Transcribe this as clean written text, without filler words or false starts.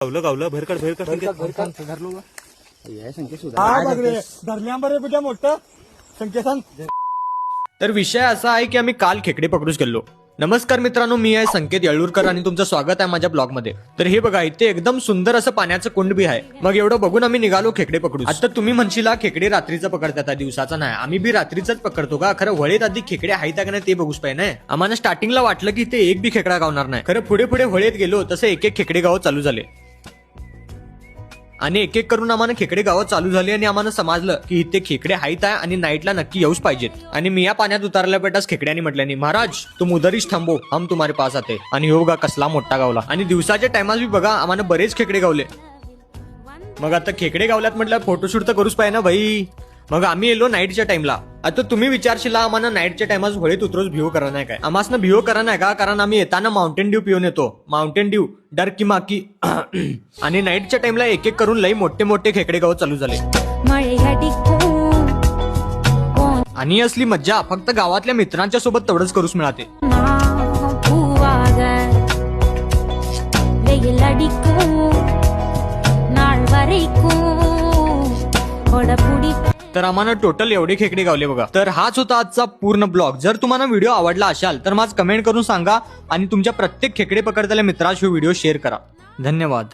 गावलं गावलं भर काढ धरल्यावर कुठे मोठं संकेतन. तर विषय असा आहे की आम्ही काल खेकडे पकडूच गेलो. नमस्कार मित्रांनो, मी आहे संकेत येळूरकर आणि तुमचं स्वागत आहे माझ्या ब्लॉग मध्ये. तर हे बघा, इथे एकदम सुंदर असं पाण्याचं कुंड बी आहे. मग एवढं बघून आम्ही निघालो खेकडे पकडू. आता तुम्ही म्हणशीला खेकडे रात्रीचं पकडतात, दिवसाचा नाही. आम्ही बी रात्रीच पकडतो का? खरं वळीत आधी खेकडे आहेत का नाही ते बघूच पाहिजे. आम्हाला स्टार्टिंगला वाटलं की इथे एक बी खेकडा गावणार नाही. खरं पुढे पुढे वळीत गेलो तसे एक एक खेकडे गाव चालू झाले आणि एक एक करून आम्हाला खेकडे गावं चालू झाली आणि आम्हाला समजलं की इथे खेकडे आहेत आहे आणि नाईटला नक्की येऊच पाहिजेत. आणि मी या पाण्यात उतरल्या पेटाच खेकड्यांनी म्हटल्यानी, महाराज तुम उधरीच थांबो, हम तुम्हारे पास आते. आणि हो बघा कसला मोठा गावला. आणि दिवसाच्या टायमात बी बघा आम्हाला बरेच खेकडे गावले. मग आता खेकडे गावल्यात म्हटलं फोटोशूट तर करूच पाहिजे ना भाई. मग आम्ही येलो नाईटच्या टाइमला. आता तुम्ही विचारशीला आम्हाला नाईटच्या टाइमात होळीत उतरोच भिव करा नाही काय? आम्हाला भिव करा नाही का? कारण आम्ही येताना माउंटेन ड्यू पिऊन येतो. माउंटेन ड्यू डर की माकी. आणि नाईटच्या टाइमला एक एक करून लई मोठे मोठे खेकडे गाव चालू झाले. आणि असली मज्जा फक्त गावातल्या मित्रांच्या सोबत तेवढंच करूच मिळते. तर आम्हाला टोटल एवढे खेकडे गावले बघा. तर हाच होता आजचा पूर्ण ब्लॉग. जर तुम्हाला व्हिडिओ आवडला असाल तर माझं कमेंट करून सांगा आणि तुमच्या प्रत्येक खेकडे पकडलेल्या मित्रास हा व्हिडिओ शेअर करा. धन्यवाद.